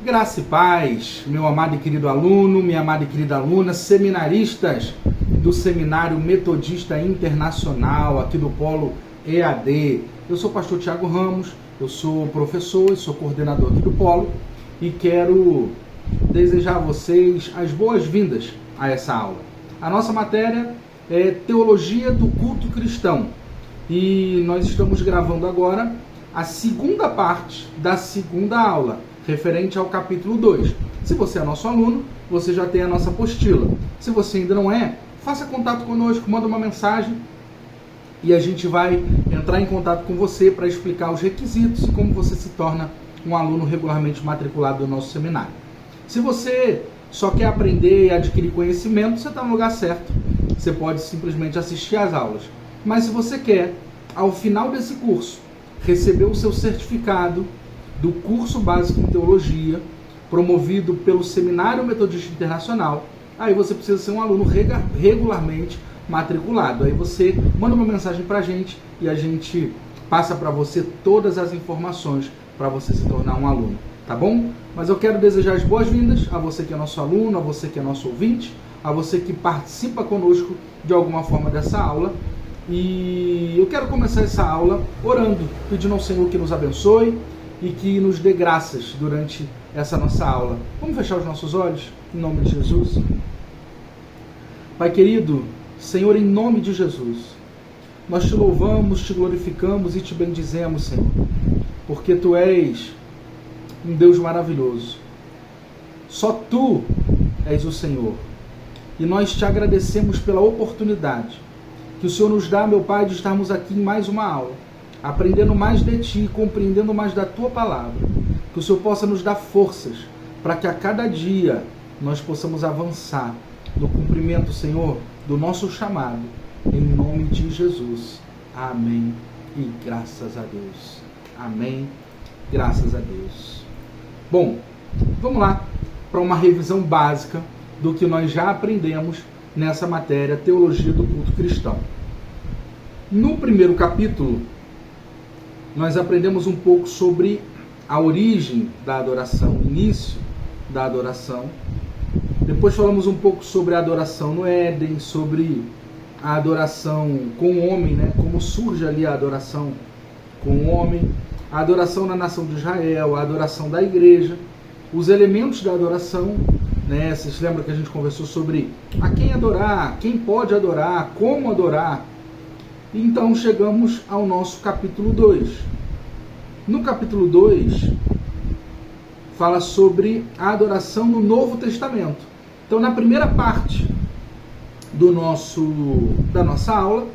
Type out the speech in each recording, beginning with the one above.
Graça e paz, meu amado e querido aluno, minha amada e querida aluna, seminaristas do Seminário Metodista Internacional, aqui do Polo EAD. Eu sou o pastor Thiago Ramos, eu sou professor e sou coordenador aqui do Polo e quero desejar a vocês as boas-vindas a essa aula. A nossa matéria é Teologia do Culto Cristão e nós estamos gravando agora a segunda parte da segunda aula, referente ao capítulo 2. Se você é nosso aluno, você já tem a nossa apostila. Se você ainda não é, faça contato conosco, manda uma mensagem e a gente vai entrar em contato com você para explicar os requisitos e como você se torna um aluno regularmente matriculado do nosso seminário. Se você só quer aprender e adquirir conhecimento, você está no lugar certo. Você pode simplesmente assistir às aulas. Mas se você quer, ao final desse curso, receber o seu certificado do curso básico em teologia, promovido pelo Seminário Metodista Internacional, aí você precisa ser um aluno regularmente matriculado. Aí você manda uma mensagem para a gente e a gente passa para você todas as informações para você se tornar um aluno, tá bom? Mas eu quero desejar as boas-vindas a você que é nosso aluno, a você que é nosso ouvinte, a você que participa conosco de alguma forma dessa aula. E eu quero começar essa aula orando, pedindo ao Senhor que nos abençoe e que nos dê graças durante essa nossa aula. Vamos fechar os nossos olhos, em nome de Jesus. Pai querido, Senhor, em nome de Jesus, nós te louvamos, te glorificamos e te bendizemos, Senhor, porque Tu és um Deus maravilhoso. Só Tu és o Senhor. E nós te agradecemos pela oportunidade que o Senhor nos dá, meu Pai, de estarmos aqui em mais uma aula, aprendendo mais de Ti, compreendendo mais da Tua palavra. Que o Senhor possa nos dar forças para que a cada dia nós possamos avançar no cumprimento, Senhor, do nosso chamado. Em nome de Jesus. Amém. E graças a Deus. Amém. Graças a Deus. Bom, vamos lá para uma revisão básica do que nós já aprendemos nessa matéria, Teologia do Culto Cristão. No primeiro capítulo, nós aprendemos um pouco sobre a origem da adoração, o início da adoração. Depois falamos um pouco sobre a adoração no Éden, sobre a adoração com o homem, né? Como surge ali a adoração com o homem, a adoração na nação de Israel, a adoração da igreja, os elementos da adoração, né? Vocês lembram que a gente conversou sobre a quem adorar, quem pode adorar, como adorar. Então chegamos ao nosso capítulo 2. No capítulo 2, fala sobre a adoração no Novo Testamento. Então, na primeira parte da nossa aula,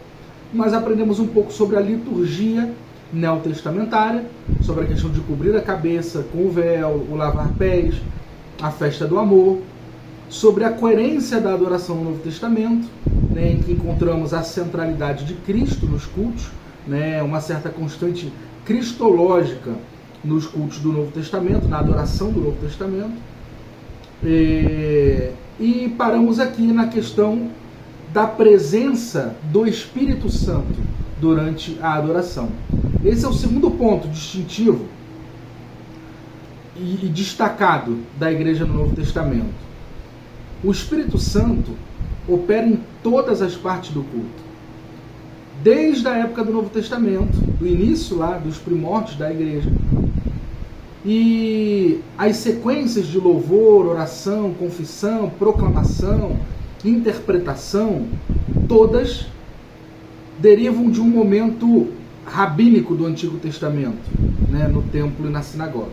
nós aprendemos um pouco sobre a liturgia neotestamentária, sobre a questão de cobrir a cabeça com o véu, o lavar pés, a festa do amor, sobre a coerência da adoração no Novo Testamento, né, em que encontramos a centralidade de Cristo nos cultos, né, uma certa constante cristológica nos cultos do Novo Testamento, na adoração do Novo Testamento. E paramos aqui na questão da presença do Espírito Santo durante a adoração. Esse é o segundo ponto distintivo e destacado da igreja no Novo Testamento. O Espírito Santo opera em todas as partes do culto. Desde a época do Novo Testamento, do início lá, dos primórdios da igreja. E as sequências de louvor, oração, confissão, proclamação, interpretação, todas derivam de um momento rabínico do Antigo Testamento, né, no templo e na sinagoga.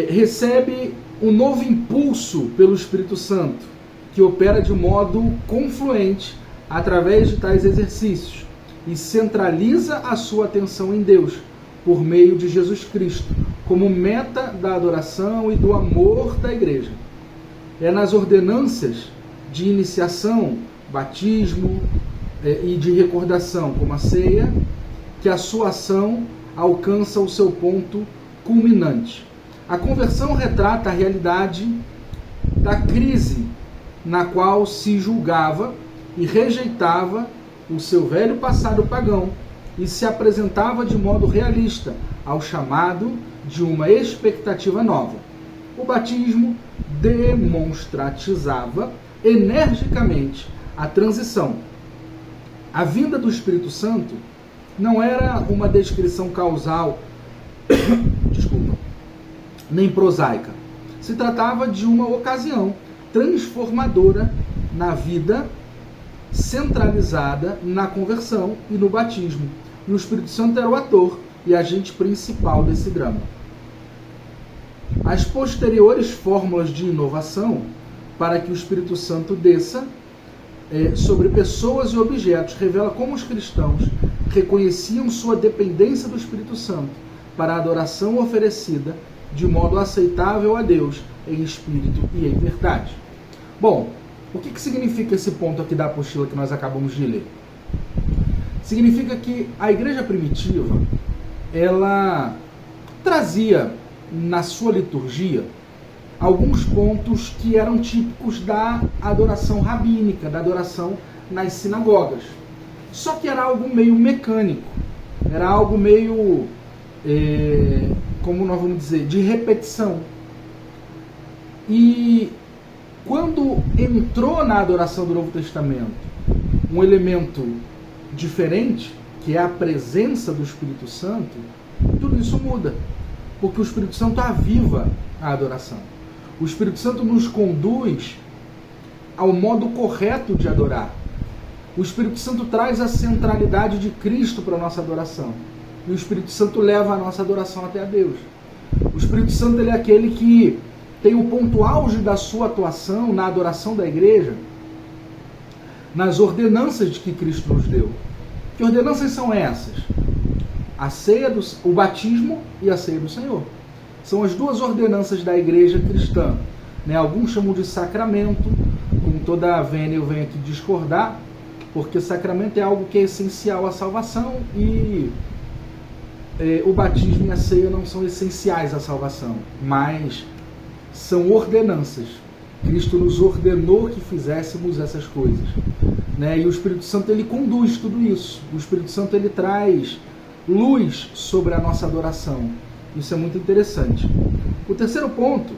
Recebe um novo impulso pelo Espírito Santo, que opera de modo confluente através de tais exercícios e centraliza a sua atenção em Deus por meio de Jesus Cristo, como meta da adoração e do amor da igreja. É nas ordenanças de iniciação, batismo e de recordação, como a ceia, que a sua ação alcança o seu ponto culminante. A conversão retrata a realidade da crise na qual se julgava e rejeitava o seu velho passado pagão e se apresentava de modo realista ao chamado de uma expectativa nova. O batismo demonstratizava energicamente a transição. A vinda do Espírito Santo não era uma descrição causal, nem prosaica. Se tratava de uma ocasião transformadora na vida, centralizada na conversão e no batismo. E o Espírito Santo era o ator e agente principal desse drama. As posteriores fórmulas de inovação para que o Espírito Santo desça sobre pessoas e objetos revela como os cristãos reconheciam sua dependência do Espírito Santo para a adoração oferecida de modo aceitável a Deus em espírito e em verdade. Bom, o que significa esse ponto aqui da apostila que nós acabamos de ler? Significa que a igreja primitiva, ela trazia na sua liturgia alguns pontos que eram típicos da adoração rabínica, da adoração nas sinagogas. Só que era algo meio mecânico, era algo meio, como nós vamos dizer, de repetição. E quando entrou na adoração do Novo Testamento um elemento diferente, que é a presença do Espírito Santo, tudo isso muda, porque o Espírito Santo aviva a adoração. O Espírito Santo nos conduz ao modo correto de adorar. O Espírito Santo traz a centralidade de Cristo para a nossa adoração. E o Espírito Santo leva a nossa adoração até a Deus. O Espírito Santo ele é aquele que tem o ponto auge da sua atuação na adoração da igreja, nas ordenanças de que Cristo nos deu. Que ordenanças são essas? A ceia o batismo e a ceia do Senhor. São as duas ordenanças da igreja cristã. Alguns chamam de sacramento, com toda a vênia eu venho aqui discordar, porque sacramento é algo que é essencial à salvação e o batismo e a ceia não são essenciais à salvação, mas são ordenanças. Cristo nos ordenou que fizéssemos essas coisas. E o Espírito Santo ele conduz tudo isso. O Espírito Santo ele traz luz sobre a nossa adoração. Isso é muito interessante. O terceiro ponto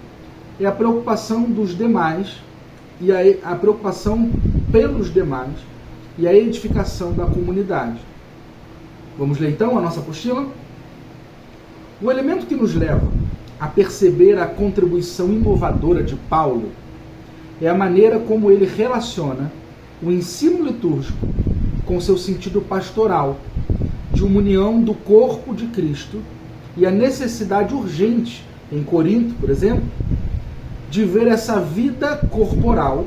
é a preocupação dos demais e a preocupação pelos demais e a edificação da comunidade. Vamos ler então a nossa apostila? O elemento que nos leva a perceber a contribuição inovadora de Paulo é a maneira como ele relaciona o ensino litúrgico com seu sentido pastoral, de uma união do corpo de Cristo e a necessidade urgente, em Corinto, por exemplo, de ver essa vida corporal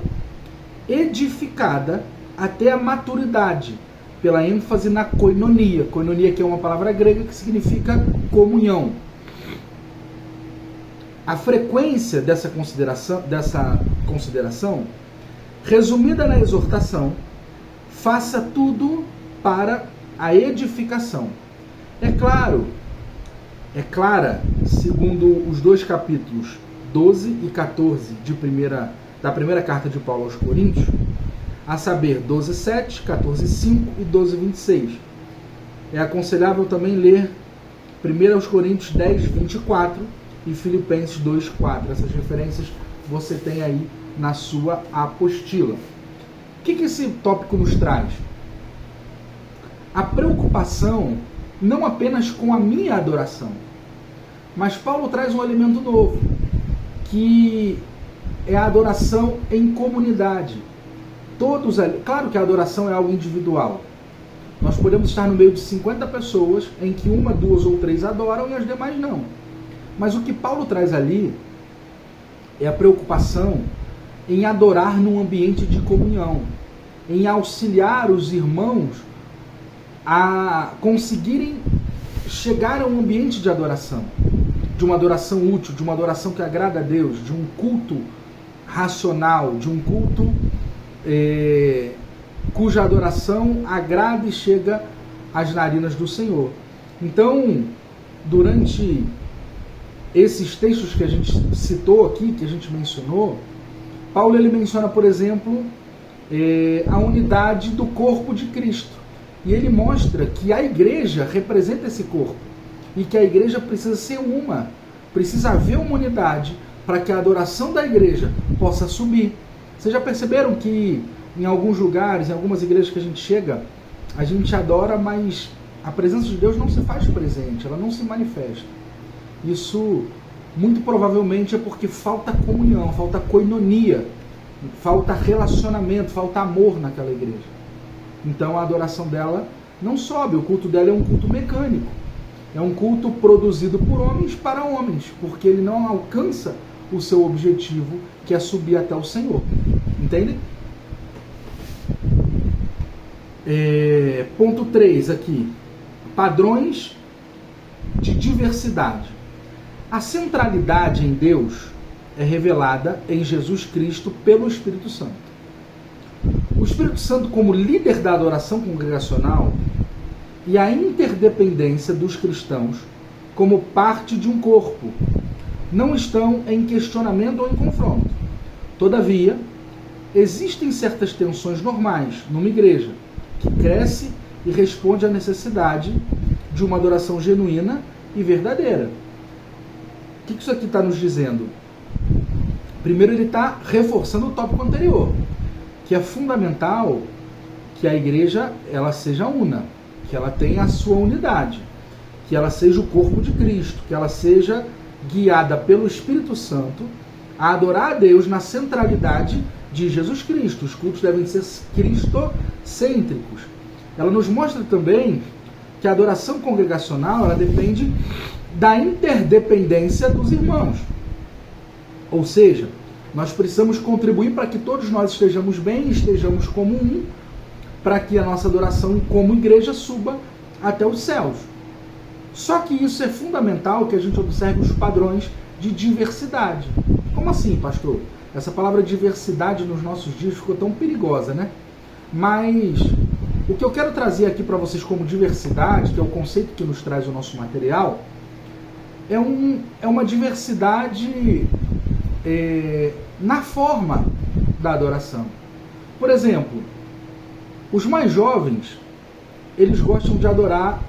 edificada até a maturidade, pela ênfase na koinonia. Koinonia que é uma palavra grega que significa comunhão. A frequência dessa consideração, resumida na exortação, faça tudo para a edificação. É clara, segundo os dois capítulos 12 e 14 da primeira carta de Paulo aos Coríntios, a saber 12:7, 14:5 e 12:26. É aconselhável também ler 1 aos Coríntios 10:24 e Filipenses 2:4. Essas referências você tem aí na sua apostila. O que esse tópico nos traz? A preocupação não apenas com a minha adoração, mas Paulo traz um elemento novo, que é a adoração em comunidade. Todos ali, claro que a adoração é algo individual. Nós podemos estar no meio de 50 pessoas em que uma, duas ou três adoram e as demais não. Mas o que Paulo traz ali é a preocupação em adorar num ambiente de comunhão, em auxiliar os irmãos a conseguirem chegar a um ambiente de adoração, de uma adoração útil, de uma adoração que agrada a Deus, de um culto racional, de um culto cuja adoração agrada e chega às narinas do Senhor. Então, durante esses textos que a gente citou aqui, que a gente mencionou, Paulo ele menciona, por exemplo, a unidade do corpo de Cristo. E ele mostra que a igreja representa esse corpo e que a igreja precisa ser uma, precisa haver uma unidade para que a adoração da igreja possa subir. Vocês já perceberam que em alguns lugares, em algumas igrejas que a gente chega, a gente adora, mas a presença de Deus não se faz presente, ela não se manifesta. Isso muito provavelmente é porque falta comunhão, falta koinonia, falta relacionamento, falta amor naquela igreja. Então a adoração dela não sobe, o culto dela é um culto mecânico. É um culto produzido por homens para homens, porque ele não alcança o seu objetivo, que é subir até o Senhor. Entende? Ponto 3 aqui. Padrões de diversidade. A centralidade em Deus é revelada em Jesus Cristo pelo Espírito Santo. O Espírito Santo, como líder da adoração congregacional, e a interdependência dos cristãos como parte de um corpo não estão em questionamento ou em confronto. Todavia, existem certas tensões normais numa igreja que cresce e responde à necessidade de uma adoração genuína e verdadeira. O que isso aqui está nos dizendo? Primeiro, ele está reforçando o tópico anterior, que é fundamental que a igreja ela seja una, que ela tenha a sua unidade, que ela seja o corpo de Cristo, que ela seja guiada pelo Espírito Santo a adorar a Deus na centralidade de Jesus Cristo. Os cultos devem ser cristocêntricos. Ela nos mostra também que a adoração congregacional ela depende da interdependência dos irmãos. Ou seja, nós precisamos contribuir para que todos nós estejamos bem, estejamos como um, para que a nossa adoração como igreja suba até os céus. Só que isso é fundamental que a gente observe os padrões de diversidade. Como assim, pastor? Essa palavra diversidade nos nossos dias ficou tão perigosa, né? Mas o que eu quero trazer aqui para vocês como diversidade, que é o conceito que nos traz o nosso material, é uma diversidade na forma da adoração. Por exemplo, os mais jovens, eles gostam de adorar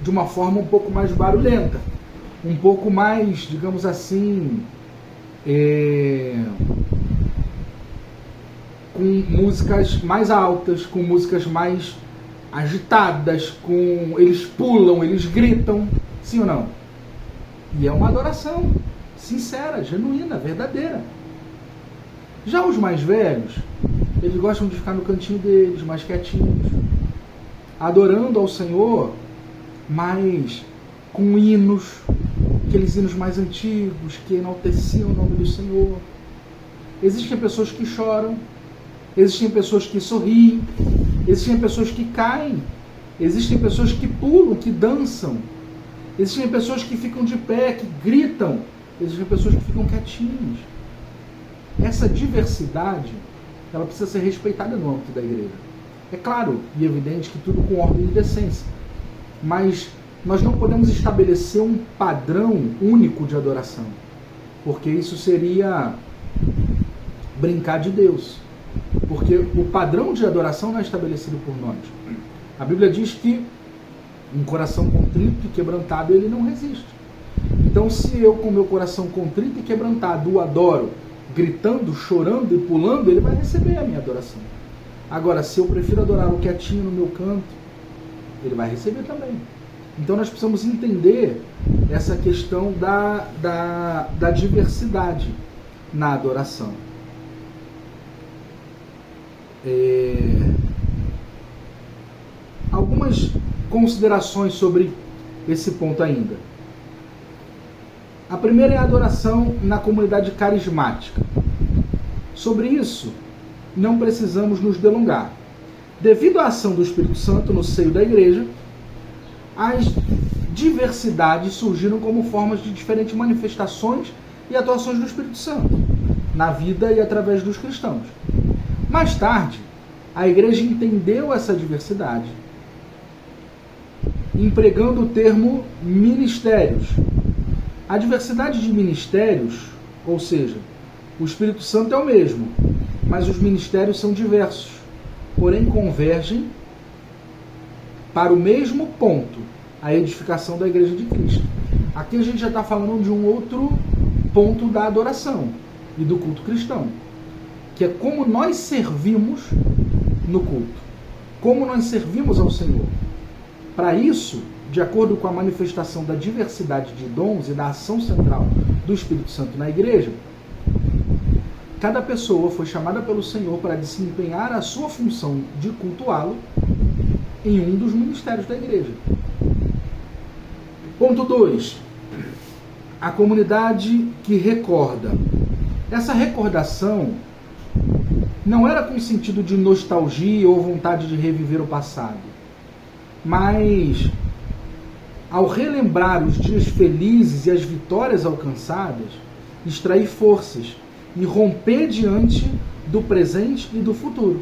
de uma forma um pouco mais barulhenta, um pouco mais, digamos assim, com músicas mais altas, com músicas mais agitadas, eles pulam, eles gritam, sim ou não? E é uma adoração sincera, genuína, verdadeira. Já os mais velhos, eles gostam de ficar no cantinho deles, mais quietinhos, adorando ao Senhor, mas com hinos, aqueles hinos mais antigos, que enalteciam o nome do Senhor. Existem pessoas que choram, existem pessoas que sorriem, existem pessoas que caem, existem pessoas que pulam, que dançam, existem pessoas que ficam de pé, que gritam, existem pessoas que ficam quietinhas. Essa diversidade, ela precisa ser respeitada no âmbito da igreja. É claro e evidente que tudo com ordem e decência, mas nós não podemos estabelecer um padrão único de adoração, porque isso seria brincar de Deus, porque o padrão de adoração não é estabelecido por nós. A Bíblia diz que um coração contrito e quebrantado ele não resiste. Então, se eu com meu coração contrito e quebrantado o adoro, gritando, chorando e pulando, ele vai receber a minha adoração. Agora, se eu prefiro adorar o quietinho no meu canto, ele vai receber também. Então nós precisamos entender essa questão da diversidade na adoração. Algumas considerações sobre esse ponto ainda. A primeira é a adoração na comunidade carismática. Sobre isso, não precisamos nos delongar. Devido à ação do Espírito Santo no seio da igreja, as diversidades surgiram como formas de diferentes manifestações e atuações do Espírito Santo na vida e através dos cristãos. Mais tarde, a igreja entendeu essa diversidade, empregando o termo ministérios. A diversidade de ministérios, ou seja, o Espírito Santo é o mesmo, mas os ministérios são diversos, porém convergem para o mesmo ponto, a edificação da igreja de Cristo. Aqui a gente já está falando de um outro ponto da adoração e do culto cristão, que é como nós servimos no culto, como nós servimos ao Senhor. Para isso, de acordo com a manifestação da diversidade de dons e da ação central do Espírito Santo na igreja, cada pessoa foi chamada pelo Senhor para desempenhar a sua função de cultuá-lo em um dos ministérios da igreja. Ponto 2. A comunidade que recorda. Essa recordação não era com sentido de nostalgia ou vontade de reviver o passado, mas ao relembrar os dias felizes e as vitórias alcançadas, extrair forças e romper diante do presente e do futuro.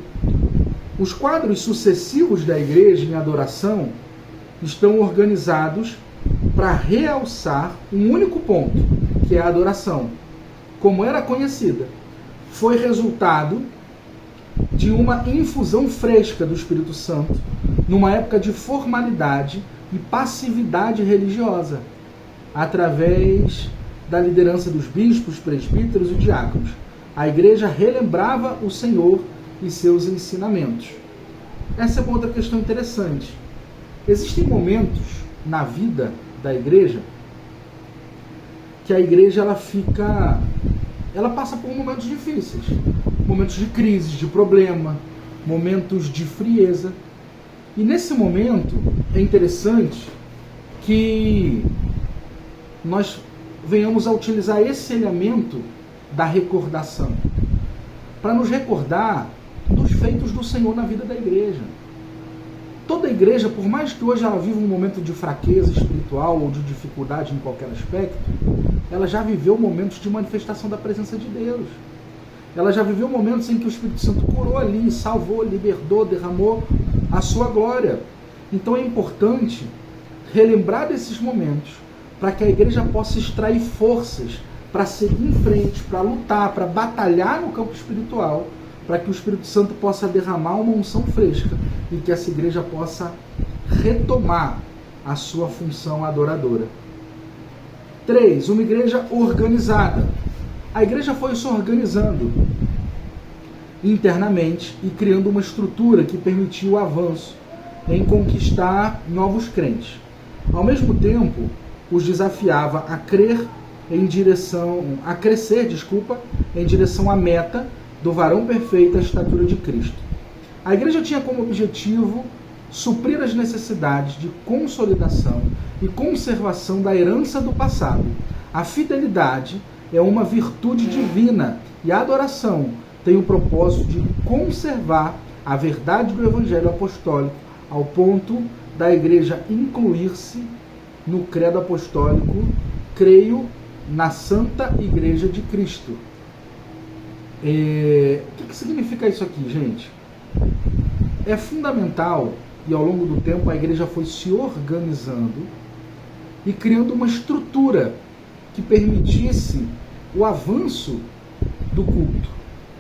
Os quadros sucessivos da igreja em adoração estão organizados para realçar um único ponto, que é a adoração, como era conhecida. Foi resultado de uma infusão fresca do Espírito Santo numa época de formalidade e passividade religiosa, através da liderança dos bispos, presbíteros e diáconos. A igreja relembrava o Senhor e seus ensinamentos. Essa é uma outra questão interessante. Existem momentos na vida da igreja que a igreja ela passa por momentos difíceis, momentos de crise, de problema, momentos de frieza. E nesse momento é interessante que nós venhamos a utilizar esse elemento da recordação para nos recordar dos feitos do Senhor na vida da igreja. Toda igreja, por mais que hoje ela viva um momento de fraqueza espiritual ou de dificuldade em qualquer aspecto, ela já viveu momentos de manifestação da presença de Deus. Ela já viveu momentos em que o Espírito Santo curou ali, salvou, libertou, derramou a sua glória. Então é importante relembrar desses momentos para que a igreja possa extrair forças para seguir em frente, para lutar, para batalhar no campo espiritual, para que o Espírito Santo possa derramar uma unção fresca e que essa igreja possa retomar a sua função adoradora. 3. Uma igreja organizada. A igreja foi se organizando internamente e criando uma estrutura que permitiu o avanço em conquistar novos crentes. Ao mesmo tempo, os desafiava a crescer em direção à meta do varão perfeito à estatura de Cristo. A igreja tinha como objetivo suprir as necessidades de consolidação e conservação da herança do passado. A fidelidade é uma virtude divina e a adoração tem o propósito de conservar a verdade do Evangelho Apostólico ao ponto da igreja incluir-se no credo apostólico: creio na Santa Igreja de Cristo. O que significa isso aqui, gente? É fundamental, e ao longo do tempo a igreja foi se organizando e criando uma estrutura que permitisse o avanço do culto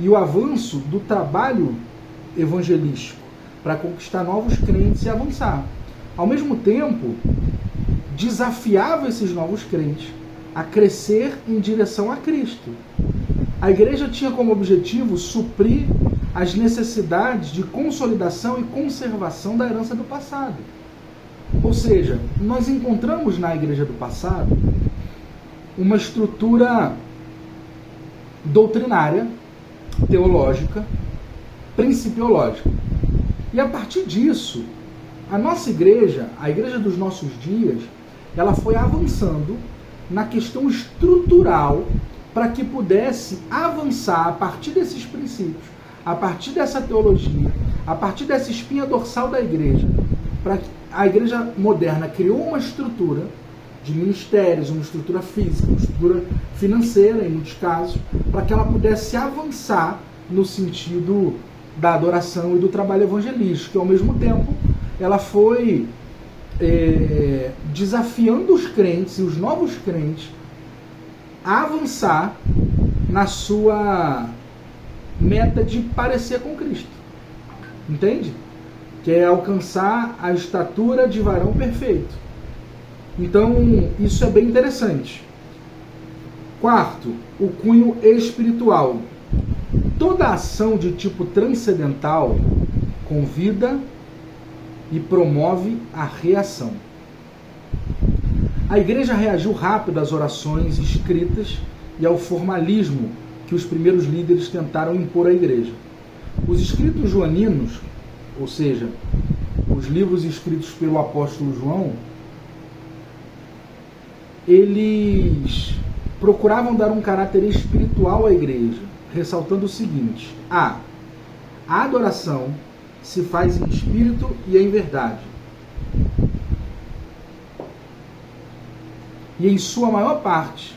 e o avanço do trabalho evangelístico para conquistar novos crentes e avançar. Ao mesmo tempo, desafiava esses novos crentes a crescer em direção a Cristo. A igreja tinha como objetivo suprir as necessidades de consolidação e conservação da herança do passado. Ou seja, nós encontramos na igreja do passado uma estrutura doutrinária, teológica, principiológica. E a partir disso, a nossa igreja, a igreja dos nossos dias, ela foi avançando na questão estrutural para que pudesse avançar a partir desses princípios, a partir dessa teologia, a partir dessa espinha dorsal da igreja. Para que a igreja moderna criou uma estrutura de ministérios, uma estrutura física, uma estrutura financeira, em muitos casos, para que ela pudesse avançar no sentido da adoração e do trabalho evangelístico. E, ao mesmo tempo, ela foi desafiando os crentes e os novos crentes a avançar na sua meta de parecer com Cristo. Entende? que é alcançar a estatura de varão perfeito. Então, isso é bem interessante. Quarto, o cunho espiritual. Toda ação de tipo transcendental convida e promove a reação. A igreja reagiu rápido às orações escritas e ao formalismo que os primeiros líderes tentaram impor à igreja. Os escritos joaninos, ou seja, os livros escritos pelo apóstolo João, eles procuravam dar um caráter espiritual à igreja, ressaltando o seguinte: a adoração se faz em espírito e em verdade. E em sua maior parte,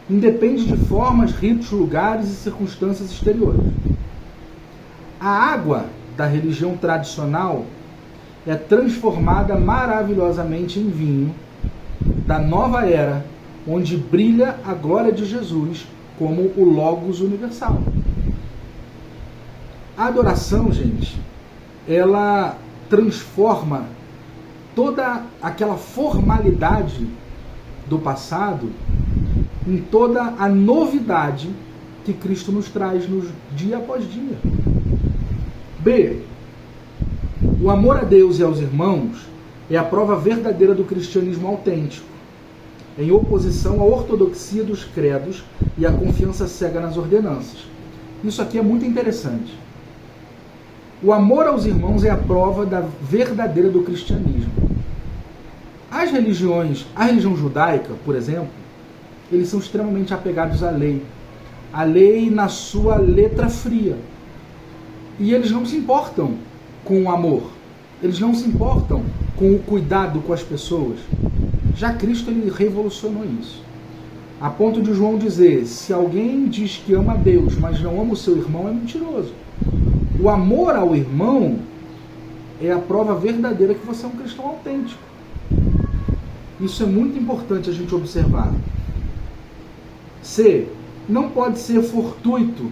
independe de formas, ritos, lugares e circunstâncias exteriores. A água da religião tradicional é transformada maravilhosamente em vinho da nova era, onde brilha a glória de Jesus como o Logos universal. A adoração, gente, ela transforma toda aquela formalidade do passado em toda a novidade que Cristo nos traz dia após dia. B. O amor a Deus e aos irmãos é a prova verdadeira do cristianismo autêntico, em oposição à ortodoxia dos credos e à confiança cega nas ordenanças. Isso aqui é muito interessante. O amor aos irmãos é a prova verdadeira do cristianismo. A religião judaica, por exemplo, eles são extremamente apegados à lei. A lei na sua letra fria. E eles não se importam com o amor. Eles não se importam com o cuidado com as pessoas. Já Cristo, ele revolucionou isso. A ponto de João dizer: se alguém diz que ama a Deus, mas não ama o seu irmão, é mentiroso. O amor ao irmão é a prova verdadeira que você é um cristão autêntico. Isso é muito importante a gente observar. C. Não pode ser fortuito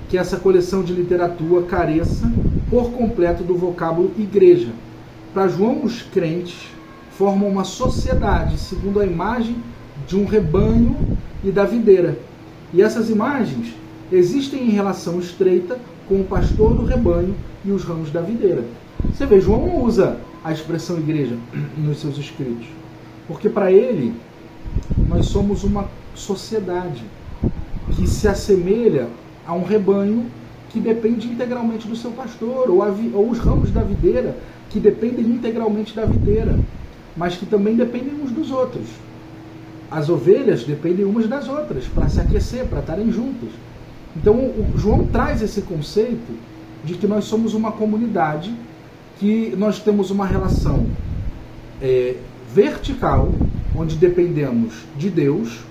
que essa coleção de literatura careça por completo do vocábulo igreja. Para João, os crentes formam uma sociedade segundo a imagem de um rebanho e da videira. E essas imagens existem em relação estreita com o pastor do rebanho e os ramos da videira. Você vê, João não usa a expressão igreja nos seus escritos, porque para ele nós somos uma sociedade que se assemelha a um rebanho que depende integralmente do seu pastor, ou os ramos da videira que dependem integralmente da videira, mas que também dependem uns dos outros. As ovelhas dependem umas das outras para se aquecer, para estarem juntas. Então o João traz esse conceito de que nós somos uma comunidade, que nós temos uma relação vertical, onde dependemos de Deus,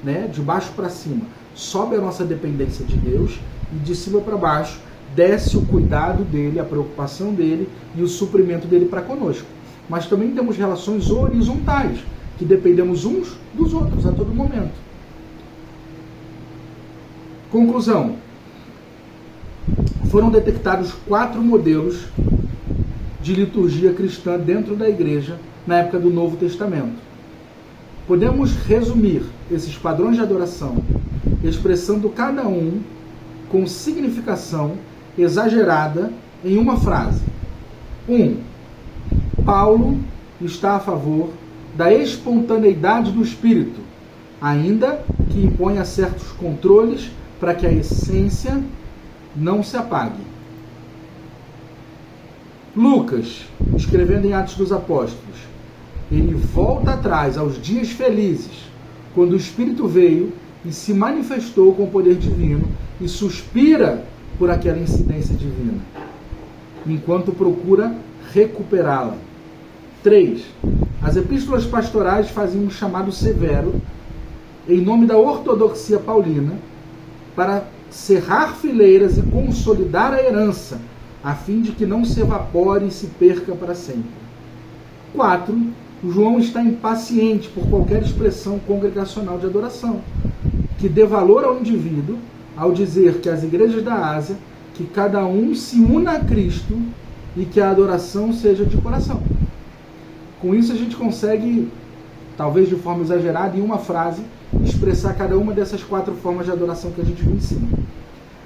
né, de baixo para cima sobe a nossa dependência de Deus, e de cima para baixo desce o cuidado dele, a preocupação dele e o suprimento dele para conosco. Mas também temos relações horizontais, que dependemos uns dos outros a todo momento. Conclusão. Foram detectados 4 modelos de liturgia cristã dentro da igreja na época do Novo Testamento. Podemos resumir esses padrões de adoração expressando cada um com significação exagerada em uma frase. 1. Paulo está a favor da espontaneidade do espírito, ainda que imponha certos controles para que a essência não se apague. Lucas, escrevendo em Atos dos Apóstolos, ele volta atrás aos dias felizes, quando o Espírito veio e se manifestou com o poder divino e suspira por aquela incidência divina, enquanto procura recuperá-la. 3. As epístolas pastorais faziam um chamado severo, em nome da ortodoxia paulina, para cerrar fileiras e consolidar a herança, a fim de que não se evapore e se perca para sempre. 4. João está impaciente por qualquer expressão congregacional de adoração, que dê valor ao indivíduo, ao dizer que as igrejas da Ásia que cada um se una a Cristo e que a adoração seja de coração. Com isso a gente consegue, talvez de forma exagerada, em uma frase, expressar cada uma dessas 4 formas de adoração que a gente viu em cima.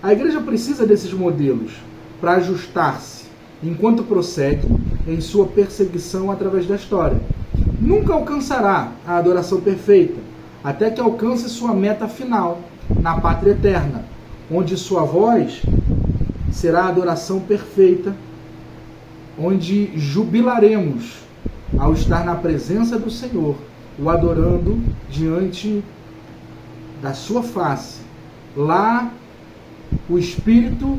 A igreja precisa desses modelos para ajustar-se enquanto prossegue em sua perseguição através da história. Nunca alcançará a adoração perfeita, até que alcance sua meta final, na pátria eterna, onde sua voz será a adoração perfeita, onde jubilaremos ao estar na presença do Senhor, o adorando diante da sua face. Lá, o Espírito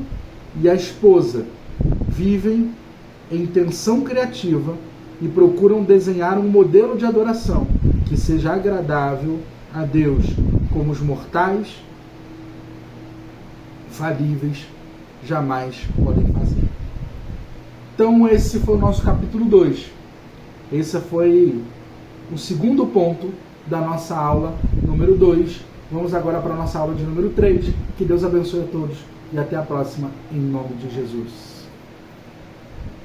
e a esposa vivem em tensão criativa e procuram desenhar um modelo de adoração que seja agradável a Deus, como os mortais falíveis jamais podem fazer. Então esse foi o nosso capítulo 2. Esse foi o segundo ponto da nossa aula número 2. Vamos agora para a nossa aula de número 3. Que Deus abençoe a todos e até a próxima, em nome de Jesus.